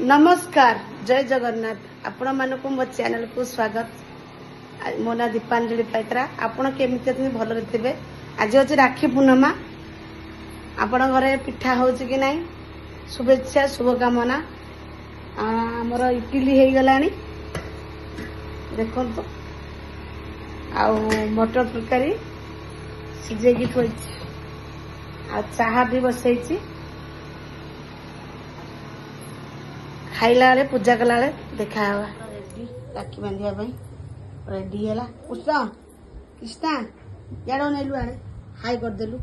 नमस्कार जय जगन्नाथ आपण मानक मो चैनल को स्वागत। मो ना दीपांजलि पाइत्रा। आपण केमिति भल थे। आज हूँ राखी पूर्णिमा। आपण घरे पिठा हो कि नहीं शुभेच्छा शुभकामना। आमर इडली हो गला देखो मटर तरकारी सिझे थोड़ी चाहा भी बसई खाइला बेले पूजा कला बेले देखा रेडी राखी बांधिया रेडी है कृष्ण कृष्णा यार नेलु आड़े हाई करदेलु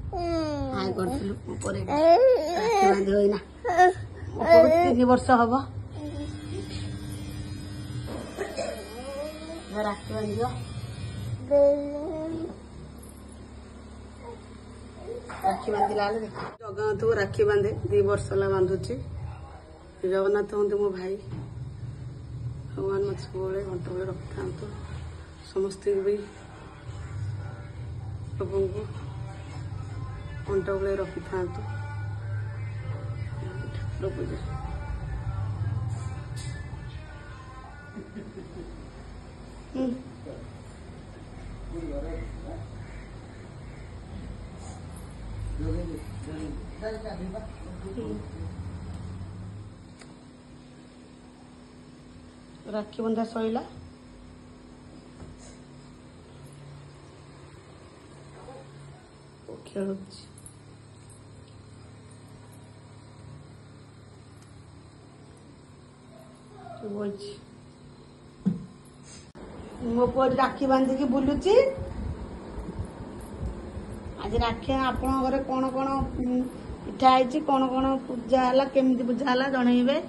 हाई करदेलु राखी बांध 3 वर्ष हम राखी बांध राखी बांधला जगन्नाथ को राखी बांधे 2 वर्ष है बांधुची। जगन्नाथ हूँ मो भाई भगवान मत सब घंट बड़े रखी था समस्त भी प्रभु को घंट बड़े रखी था ठाकुर पूजा राखी बंधा सैला खेल मो पुआ राखी बांधिकी बुलुची। आज राखी आपण घरे कौन कौन पिठा है कौन कौन पूजा है केमी पूजा है जनइबे।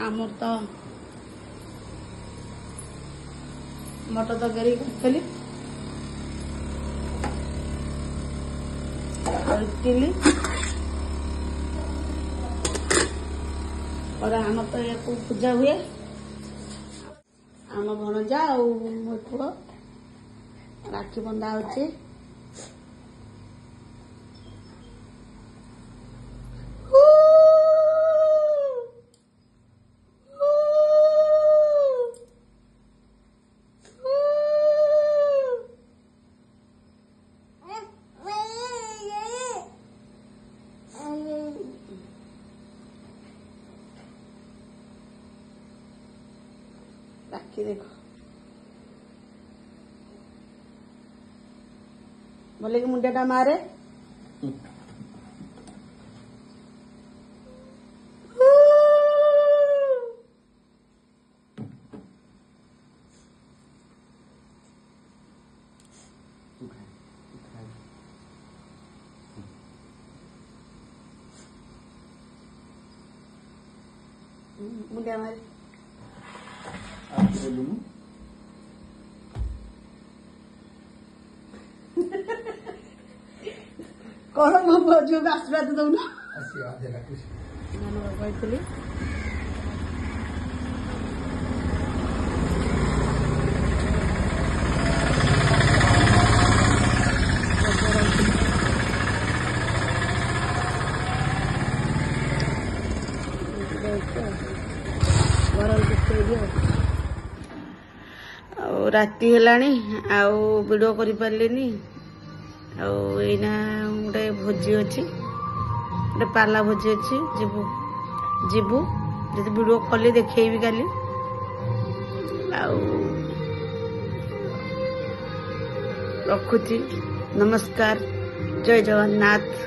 आमर तो मटर तरकारी करी इडली और आम तो या पूजा हुए आम भणजा मो पुओ राखी बंधा होची। राखी देखो बोले कि मुंडियाटा मारे मुंडिया मारे कौन मो झील को आशीर्वाद दौन कहली राति हेलानी वीडियो करि पारलिनी आईना गोटे भोजी अच्छी गोटे पाला भोजी अच्छी जीवु जीवु जब वीडियो कली देखी काली रखुची। नमस्कार जय जगन्नाथ।